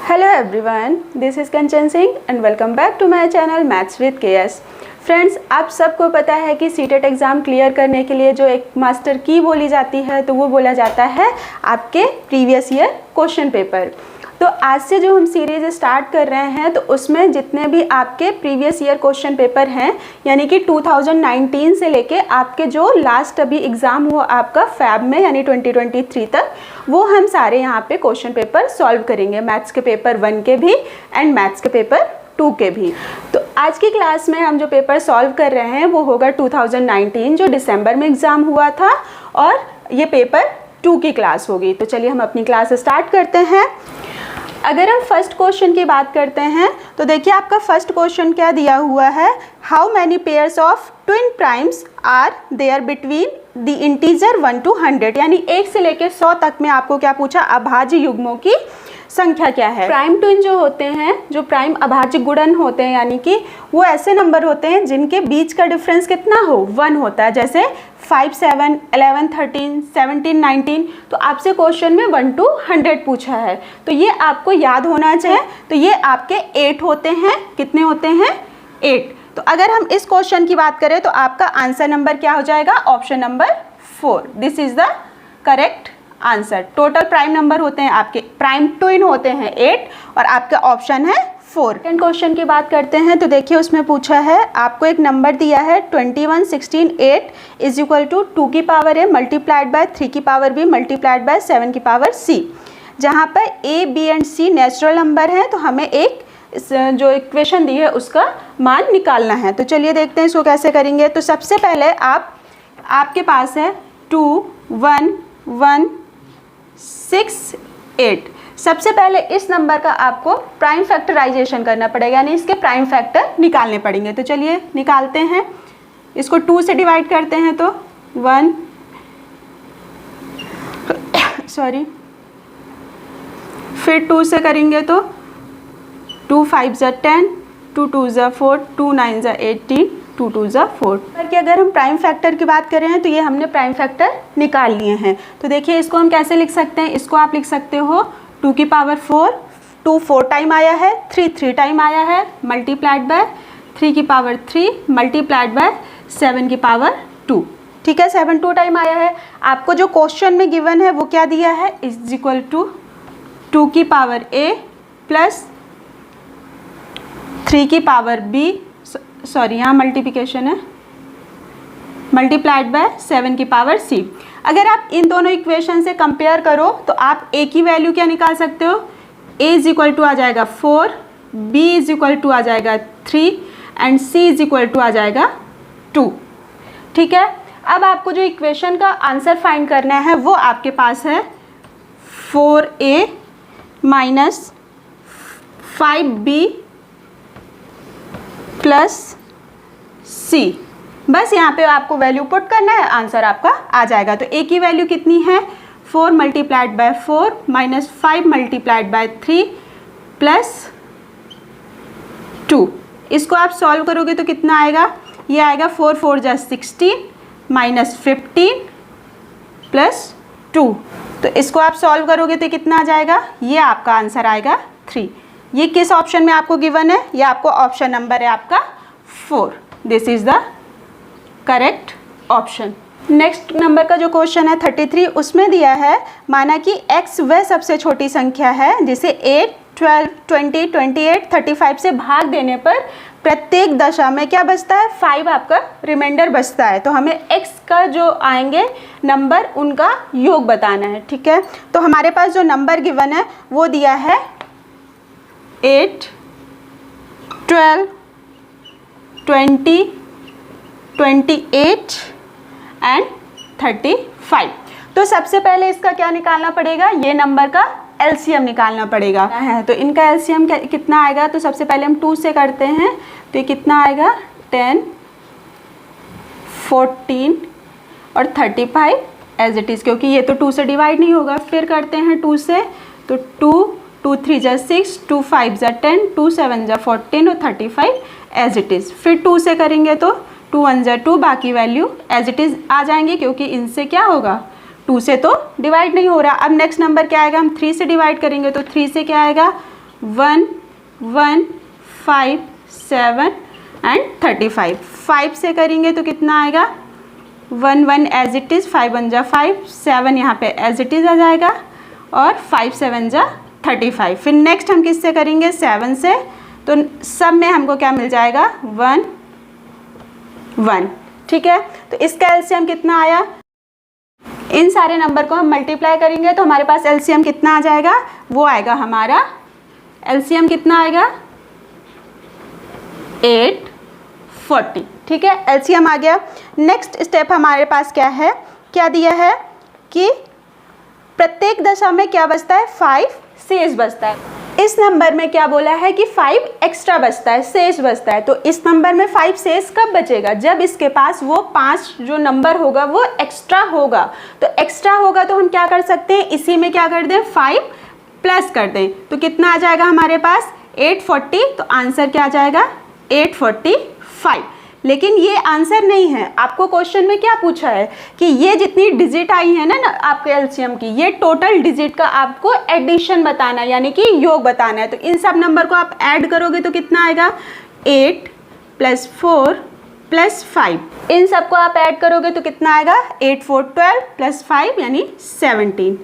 Hello everyone, this is Kanchan Singh and welcome back to my channel Maths with KS। Friends, आप सबको पता है कि CTET exam clear करने के लिए जो एक मास्टर की बोली जाती है तो वो बोला जाता है आपके प्रीवियस ईयर क्वेश्चन पेपर। तो आज से जो हम सीरीज़ स्टार्ट कर रहे हैं तो उसमें जितने भी आपके प्रीवियस ईयर क्वेश्चन पेपर हैं यानी कि 2019 से लेके आपके जो लास्ट अभी एग्ज़ाम हुआ आपका फैब में यानी 2023 तक, वो हम सारे यहाँ पे क्वेश्चन पेपर सॉल्व करेंगे, मैथ्स के पेपर 1 के भी एंड मैथ्स के पेपर 2 के भी। तो आज की क्लास में हम जो पेपर सॉल्व कर रहे हैं वो होगा 2019 जो दिसंबर में एग्ज़ाम हुआ था और ये पेपर 2 की क्लास होगी। तो चलिए हम अपनी क्लास स्टार्ट करते हैं। अगर हम फर्स्ट क्वेश्चन की बात करते हैं तो देखिए आपका फर्स्ट क्वेश्चन क्या दिया हुआ है, how many pairs of twin primes are there between the integer 1 to 100, यानी 1 से लेकर 100 तक में आपको क्या पूछा, अभाज्य युग्मों की संख्या क्या है। प्राइम ट्विन जो होते हैं, जो प्राइम अभाज्य गुणन होते हैं, यानी कि वो ऐसे नंबर होते हैं जिनके बीच का डिफरेंस कितना हो, 1 होता है, जैसे 5, 7, 11, 13, 17, 19। तो आपसे क्वेश्चन में 1 to 100 पूछा है तो ये आपको याद होना चाहिए। तो ये आपके 8 होते हैं, कितने होते हैं, 8। तो अगर हम इस क्वेश्चन की बात करें तो आपका आंसर नंबर क्या हो जाएगा, option number 4। This is the correct answer. Total prime number होते हैं आपके, प्राइम ट्विन होते हैं 8 और आपका ऑप्शन है 4। सेकंड क्वेश्चन की बात करते हैं तो देखिए उसमें पूछा है, आपको एक नंबर दिया है 21, 16, 8 इज इक्वल टू 2 की पावर a मल्टीप्लाइड बाय 3 की पावर b मल्टीप्लाइड बाय 7 की पावर c। जहाँ पर a, b and c natural number हैं तो हमें एक जो इक्वेशन दी है उसका मान निकालना है। तो चलिए देखते हैं इसको कैसे करेंगे। तो सबसे पहले आपके पास है 2, 1, 1, 6, 8। सबसे पहले इस नंबर का आपको प्राइम फैक्टराइजेशन करना पड़ेगा, यानी इसके प्राइम फैक्टर निकालने पड़ेंगे। तो चलिए निकालते हैं। इसको 2 से डिवाइड करते हैं तो 1 फिर 2 से करेंगे तो 2 5 ज़ा 10, 2 2 ज़ा 4, 2 9 ज़ा 18, 2 2 ज़ा 4। कि अगर हम प्राइम फैक्टर की बात करें हैं तो ये हमने प्राइम फैक्टर निकाल लिए हैं। तो देखिए इसको हम कैसे लिख सकते हैं, इसको आप लिख सकते हो 2 की पावर 4, 2 4 टाइम आया है, 3 3 टाइम आया है, मल्टीप्लाइड बाय 3 की पावर 3 मल्टीप्लाइड बाय 7 की पावर 2। ठीक है, 7 2 टाइम आया है। आपको जो क्वेश्चन में गिवन है वो क्या दिया है, इज इक्वल टू 2 की पावर a प्लस 3 की पावर b, सॉरी यहाँ मल्टीप्लिकेशन है, मल्टीप्लाइड बाय 7 की पावर c। अगर आप इन दोनों इक्वेशन से कंपेयर करो तो आप a की वैल्यू क्या निकाल सकते हो, a इज इक्वल टू आ जाएगा 4, b इज इक्वल टू आ जाएगा 3 and c is equal to आ जाएगा 2। ठीक है, अब आपको जो इक्वेशन का आंसर फाइंड करना है वो आपके पास है 4a minus 5b plus c। बस यहाँ पे आपको वैल्यू पुट करना है, आंसर आपका आ जाएगा। तो a की वैल्यू कितनी है, 4 multiplied by 4 minus 5 multiplied by 3 plus 2। इसको आप सॉल्व करोगे तो कितना आएगा, ये आएगा 4 4 जा 16 माइनस 15 प्लस 2। तो इसको आप सॉल्व करोगे तो कितना आ जाएगा, ये आपका आंसर आएगा 3। ये किस ऑप्शन में आपको गिवन है, ये आपको ऑप्शन नंबर है आपका 4। This is the correct option. Next number का जो क्वेश्चन है 33, उसमें दिया है, माना कि x वह सबसे छोटी संख्या है जिसे 8, 12, 20, 28, 35 से भाग देने पर प्रत्येक दशा में क्या बचता है, 5 आपका रिमाइंडर बचता है। तो हमें x का जो आएंगे नंबर उनका योग बताना है। ठीक है, तो हमारे पास जो नंबर गिवन है वो दिया है 8, 12, 20, 28 एंड 35। तो सबसे पहले इसका क्या निकालना पड़ेगा, ये नंबर का एलसीएम निकालना पड़ेगा है। तो इनका एलसीएम कितना आएगा, तो सबसे पहले हम 2 से करते हैं तो ये कितना आएगा, 10, 14 और 35 एज इट इज़, क्योंकि ये तो 2 से डिवाइड नहीं होगा। फिर करते हैं 2 से तो 2 3 जा 6, 2 5 जा 10, 2 7 जा 14 और 35 एज इट इज़। फिर 2 से करेंगे तो 2 1 जा 2, बाकी वैल्यू एज इट इज़ आ जाएंगे क्योंकि इनसे क्या होगा, 2 से तो डिवाइड नहीं हो रहा। अब नेक्स्ट नंबर क्या आएगा, हम 3 से डिवाइड करेंगे तो 3 से क्या आएगा 1 1 5 7 एंड 35। 5 से करेंगे तो कितना आएगा 1 1 एज इट इज़, 5 1 जा 5, 7 यहाँ पे एज इट इज़ आ जाएगा और 5 7 जा 35। फिर नेक्स्ट हम किससे करेंगे 7 से, तो सब में हमको क्या मिल जाएगा 1 1। ठीक है, तो इसका एलसीएम कितना आया, इन सारे नंबर को हम मल्टीप्लाई करेंगे तो हमारे पास एलसीएम कितना आ जाएगा, वो आएगा हमारा एलसीएम कितना आएगा 840। ठीक है, एलसीएम आ गया। नेक्स्ट स्टेप हमारे पास क्या है, क्या दिया है कि प्रत्येक दशा में क्या बचता है 5 शेष बचता है। इस नंबर में क्या बोला है कि 5 एक्स्ट्रा बचता है, शेष बचता है। तो इस नंबर में 5 शेष कब बचेगा, जब इसके पास वो 5 जो नंबर होगा वो एक्स्ट्रा होगा। तो एक्स्ट्रा होगा तो हम क्या कर सकते हैं, इसी में क्या कर दें 5 प्लस कर दें, तो कितना आ जाएगा हमारे पास 840। तो आंसर क्या आ जाएगा 845। लेकिन ये आंसर नहीं है, आपको क्वेश्चन में क्या पूछा है कि ये जितनी डिजिट आई है ना आपके एलसीएम की, ये टोटल डिजिट का आपको एडिशन बताना है, यानी कि योग बताना है। तो इन सब नंबर को आप ऐड करोगे तो कितना आएगा 8 + 4 + 5। इन सबको आप ऐड करोगे तो कितना आएगा 8 4 12 + 5 यानी 17।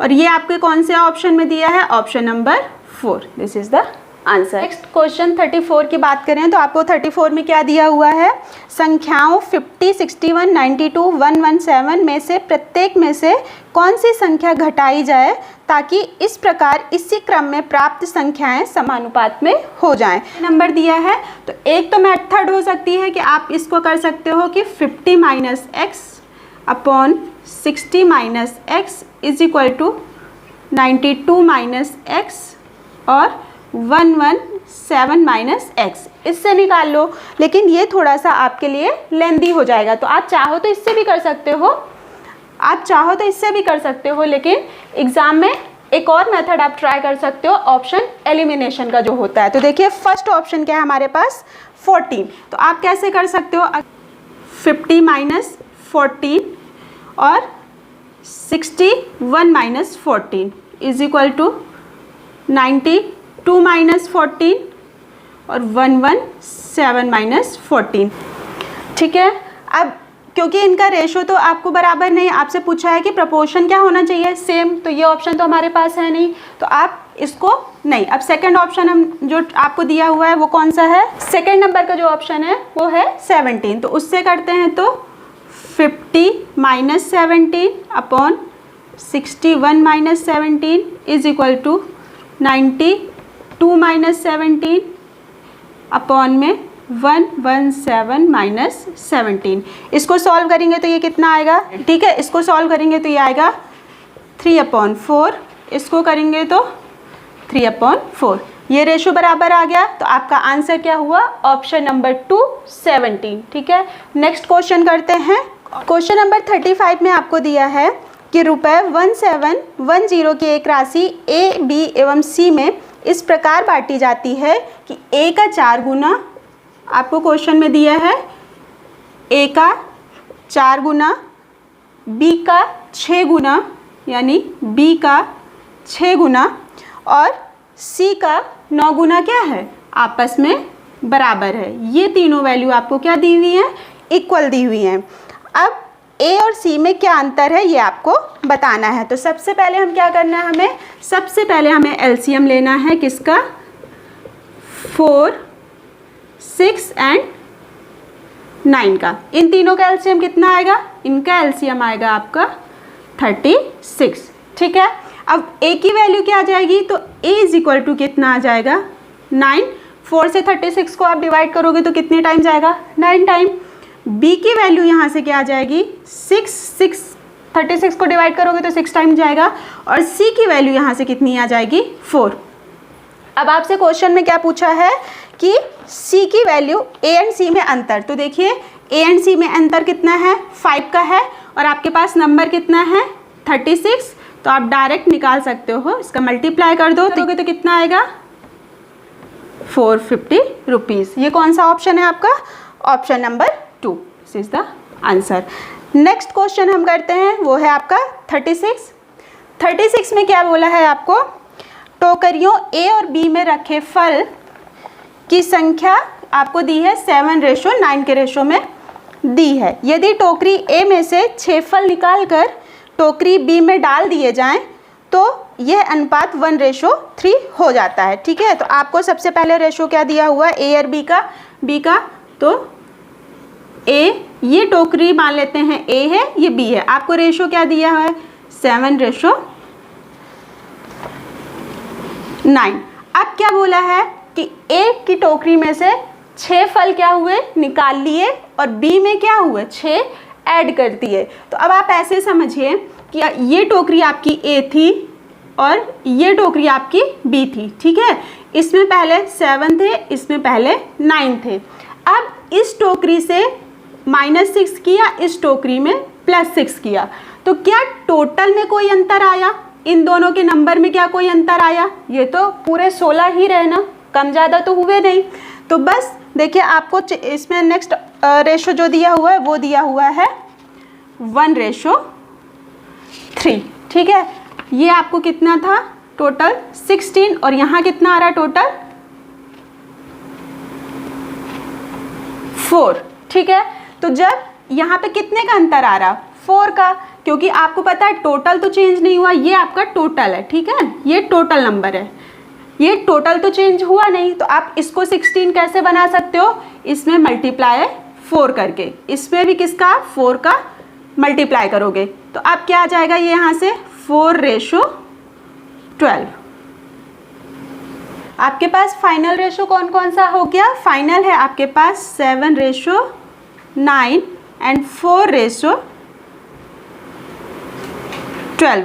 और ये आपके कौन से ऑप्शन में दिया है, option number 4। This is the answer. Next question 34 की बात करें तो आपको 34 में क्या दिया हुआ है, संख्याओं 50 61 92 117 में से प्रत्येक में से कौन सी संख्या घटाई जाए ताकि इस प्रकार इसी क्रम में प्राप्त संख्याएं समानुपात में हो जाएं। नंबर दिया है तो एक तो मेथड हो सकती है कि आप इसको कर सकते हो कि 50 - x upon 60 - x is equal to 92 - x और 117 - x, इससे निकाल लो। लेकिन ये थोड़ा सा आपके लिए लेंदी हो जाएगा, तो आप चाहो तो इससे भी कर सकते हो, लेकिन एग्जाम में एक और मेथड आप ट्राई कर सकते हो, ऑप्शन एलिमिनेशन का जो होता है। तो देखिए फर्स्ट ऑप्शन क्या है हमारे पास 14। तो आप कैसे कर सकते हो 50 - 14 और 61 - 14 इज इक्वल टू 92 - 14 और 117 - 14। ठीक है, अब क्योंकि इनका रेशो तो आपको बराबर नहीं, आपसे पूछा है कि प्रपोर्शन क्या होना चाहिए सेम, तो ये ऑप्शन तो हमारे पास है नहीं, तो आप इसको नहीं। अब सेकंड ऑप्शन हम जो आपको दिया हुआ है वो कौन सा है, सेकंड नंबर का जो ऑप्शन है वो है 17। तो उससे करते हैं तो 50 - 17 upon 61 - 17 is equal to 92 - 17 upon में 117 - 17। इसको सॉल्व करेंगे तो ये कितना आएगा, ठीक है, इसको सॉल्व करेंगे तो ये आएगा 3/4, इसको करेंगे तो 3/4। ये रेशो बराबर आ गया, तो आपका आंसर क्या हुआ, ऑप्शन नंबर 2 17। ठीक है, नेक्स्ट क्वेश्चन करते हैं। क्वेश्चन नंबर 35 में आपको दिया है कि रुपये 1710 की एक राशि ए, बी एवं सी में इस प्रकार बांटी जाती है कि ए का 4 गुना, आपको क्वेश्चन में दिया है ए का 4 गुना, बी का 6 गुना यानी बी का 6 गुना और सी का 9 गुना क्या है, आपस में बराबर है। ये तीनों वैल्यू आपको क्या दी हुई है, इक्वल दी हुई हैं। अब ए और सी में क्या अंतर है ये आपको बताना है। तो सबसे पहले हम क्या करना है, हमें एलसीएम लेना है किसका, 4 6 एंड 9 का। इन तीनों का एलसीएम कितना आएगा, इनका एलसीएम आएगा आपका 36। ठीक है, अब ए की वैल्यू क्या आ जाएगी, तो ए इज इक्वल टू कितना आ जाएगा 9। 4 से 36 को आप डिवाइड करोगे तो कितने टाइम जाएगा, 9 टाइम। बी की वैल्यू यहाँ से क्या आ जाएगी 6, 36 को डिवाइड करोगे तो 6 टाइम जाएगा। और सी की वैल्यू यहाँ से कितनी आ जाएगी 4। अब आपसे क्वेश्चन में क्या पूछा है कि सी की वैल्यू ए एंड सी में अंतर। तो देखिए ए एंड सी में अंतर कितना है, 5 का है और आपके पास नंबर कितना है 36। तो आप डायरेक्ट निकाल सकते हो, इसका मल्टीप्लाई कर दो तो कितना आएगा 450 रुपीज़। ये कौन सा ऑप्शन है आपका, option number 2। This is the answer. Next question हम करते हैं, वो है आपका 36 में क्या बोला है आपको, टोकरियों ए और बी में रखे फल की संख्या आपको दी है 7:9 के रेशो में दी है। यदि टोकरी ए में से 6 फल निकालकर टोकरी बी में डाल दिए जाएं तो यह अनुपात 1:3 हो जाता है। ठीक है, तो आपको सबसे पहले रेशो क्या दिया हुआ है, ए और बी का, तो ए, ये टोकरी मान लेते हैं ए है, ये बी है, आपको रेशो क्या दिया है 7:9। अब क्या बोला है कि ए की टोकरी में से 6 फल क्या हुए, निकाल लिए, और बी में क्या हुए 6 ऐड कर दिए। तो अब आप ऐसे समझिए कि ये टोकरी आपकी ए थी और ये टोकरी आपकी बी थी। ठीक है, इसमें पहले 7 थे, इसमें पहले 9 थे। अब इस टोकरी से -6 किया, इस टोकरी में +6 किया, तो क्या टोटल में कोई अंतर आया, इन दोनों के नंबर में क्या कोई अंतर आया, ये तो पूरे 16 ही रहे ना, कम ज़्यादा तो हुए नहीं। तो बस देखिए आपको इसमें नेक्स्ट रेशो जो दिया हुआ है वो दिया हुआ है 1:3। ठीक है, ये आपको कितना था टोटल 16, और यहाँ कितना आ रहा है टोटल 4। ठीक है, तो जब यहाँ पे कितने का अंतर आ रहा 4 का, क्योंकि आपको पता है टोटल तो चेंज नहीं हुआ, ये आपका टोटल है। ठीक है, ये टोटल नंबर है, ये टोटल तो चेंज हुआ नहीं, तो आप इसको 16 कैसे बना सकते हो, इसमें मल्टीप्लाई 4 करके, इसमें भी किसका 4 का मल्टीप्लाई करोगे, तो अब क्या आ जाएगा ये यहाँ से 4:12। आपके पास फाइनल रेशो कौन कौन सा हो गया, फाइनल है आपके पास 7:9 एंड 4:12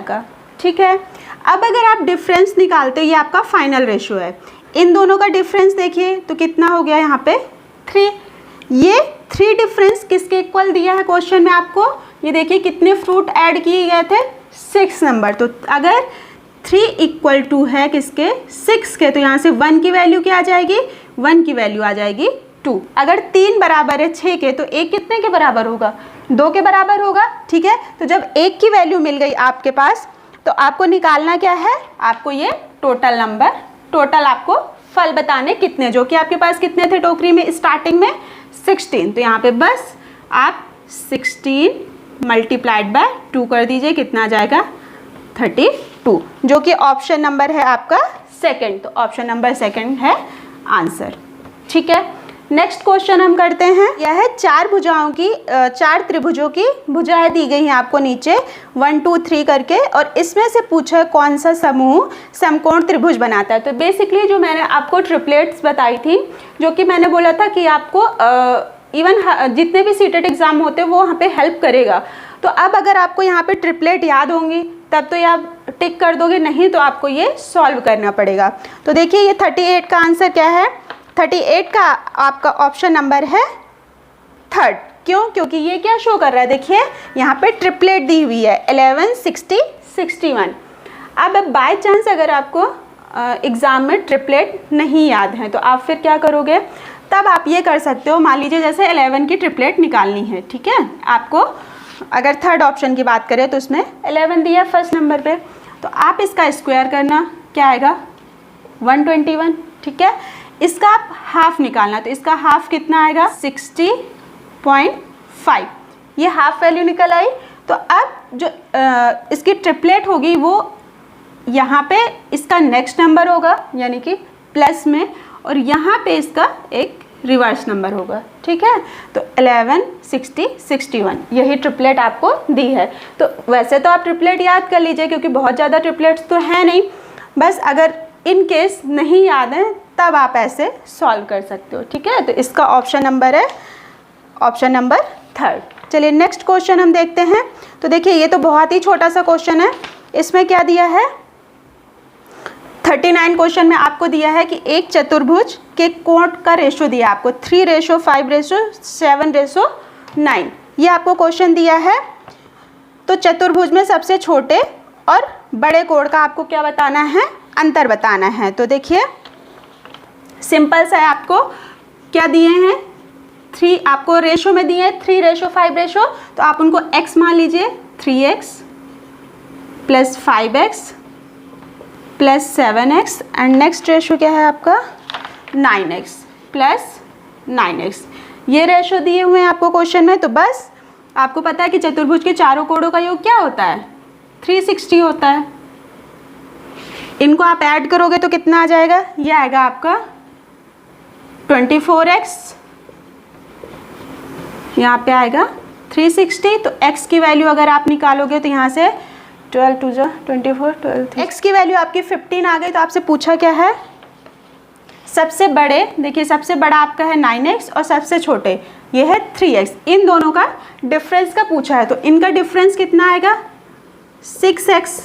का। ठीक है, अब अगर आप डिफरेंस निकालते हो, ये आपका फाइनल रेशो है, इन दोनों का डिफरेंस देखिए तो कितना हो गया यहाँ पे 3। ये 3 डिफरेंस किसके इक्वल दिया है क्वेश्चन में आपको, ये देखिए कितने फ्रूट ऐड किए गए थे 6 नंबर। तो अगर 3 = है किसके 6 के, तो यहाँ से 1 की वैल्यू क्या आ जाएगी, 1 की वैल्यू आ जाएगी 2। अगर 3 बराबर है 6 के, तो 1 कितने के बराबर होगा, 2 के बराबर होगा। ठीक है, तो जब 1 की वैल्यू मिल गई आपके पास, तो आपको निकालना क्या है, आपको ये टोटल नंबर, टोटल आपको फल बताने कितने, जो कि आपके पास कितने थे टोकरी में स्टार्टिंग में 16, तो यहाँ पे बस आप 16 × 2 कर दीजिए, कितना आ जाएगा 32, जो कि ऑप्शन नंबर है आपका सेकंड, तो ऑप्शन नंबर सेकंड है आंसर। ठीक है, नेक्स्ट क्वेश्चन हम करते हैं। यह है 4 त्रिभुजों की भुजाएं दी गई हैं आपको नीचे 1 2 3 करके, और इसमें से पूछा है कौन सा समूह समकोण त्रिभुज बनाता है। तो बेसिकली जो मैंने आपको ट्रिपलेट्स बताई थी, जो कि मैंने बोला था कि आपको इवन जितने भी सीटेट एग्जाम होते हैं वो वहाँ पे हेल्प करेगा। तो अब अगर आपको यहाँ पे ट्रिपलेट याद होंगी तब तो ये आप टिक कर दोगे, नहीं तो आपको ये सॉल्व करना पड़ेगा। तो देखिए ये 38 का आंसर क्या है, 38 का आपका ऑप्शन नंबर है 3rd। क्यों, क्योंकि ये क्या शो कर रहा है, देखिए यहाँ पे ट्रिपलेट दी हुई है 11 60 61। अब बाय चांस अगर आपको एग्ज़ाम में ट्रिपलेट नहीं याद है तो आप फिर क्या करोगे, तब आप ये कर सकते हो, मान लीजिए जैसे 11 की ट्रिपलेट निकालनी है। ठीक है, आपको अगर 3rd ऑप्शन की बात करें तो उसमें 11 दिया फर्स्ट नंबर पे, तो आप इसका स्क्वायर करना, क्या आएगा 121। ठीक है, इसका आप हाफ निकालना, तो इसका हाफ कितना आएगा 60.5, ये हाफ वैल्यू निकल आई। तो अब जो इसकी ट्रिपलेट होगी वो यहाँ पे इसका नेक्स्ट नंबर होगा, यानी कि प्लस में, और यहाँ पे इसका एक रिवर्स नंबर होगा। ठीक है, तो 11 60 61 यही ट्रिपलेट आपको दी है। तो वैसे तो आप ट्रिपलेट याद कर लीजिए, क्योंकि बहुत ज़्यादा ट्रिपलेट्स तो है नहीं, बस अगर इन केस नहीं याद है तब आप ऐसे सॉल्व कर सकते हो। ठीक है, तो इसका ऑप्शन नंबर है ऑप्शन नंबर 3rd। चलिए नेक्स्ट क्वेश्चन हम देखते हैं। तो देखिए ये तो बहुत ही छोटा सा क्वेश्चन है, इसमें क्या दिया है 39 क्वेश्चन में आपको दिया है कि एक चतुर्भुज के कोण का रेशो दिया आपको 3:5:7:9, ये आपको क्वेश्चन दिया है। तो चतुर्भुज में सबसे छोटे और बड़े कोण का आपको क्या बताना है, अंतर बताना है। तो देखिए सिंपल सा है, आपको क्या दिए हैं 3, आपको रेशो में दिए हैं 3:5, तो आप उनको x मान लीजिए, 3x + 5x plus 7x and next ratio क्या है आपका 9x प्लस 9x। ये रेशो दिए हुए हैं आपको क्वेश्चन में। तो बस आपको पता है कि चतुर्भुज के चारों कोणों का योग क्या होता है 360 होता है। इनको आप ऐड करोगे तो कितना आ जाएगा, ये आएगा आपका 24x, यहाँ पे आएगा 360। तो x की वैल्यू अगर आप निकालोगे तो यहाँ से 12 2 जा 24 12 x की वैल्यू आपकी 15 आ गई। तो आपसे पूछा क्या है सबसे बड़े, देखिए सबसे बड़ा आपका है 9x और सबसे छोटे ये है 3x, इन दोनों का डिफरेंस का पूछा है। तो इनका डिफरेंस कितना आएगा 6x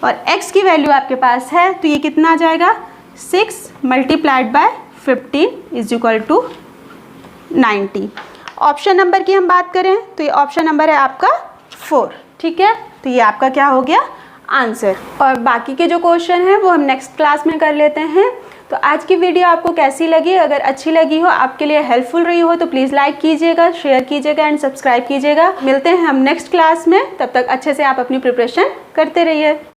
और x की वैल्यू आपके पास है तो ये कितना आ जाएगा 6 multiplied by 15 is equal to 90। Option number की हम बात करें तो ये ऑप्शन नंबर है आपका 4, ठीक है। तो ये आपका क्या हो गया आंसर। और बाकी के जो क्वेश्चन हैं वो हम नेक्स्ट क्लास में कर लेते हैं। तो आज की वीडियो आपको कैसी लगी, अगर अच्छी लगी हो, आपके लिए हेल्पफुल रही हो तो प्लीज़ लाइक कीजिएगा, शेयर कीजिएगा एंड सब्सक्राइब कीजिएगा। मिलते हैं हम नेक्स्ट क्लास में, तब तक अच्छे से आप अपनी प्रिपरेशन करते रहिए।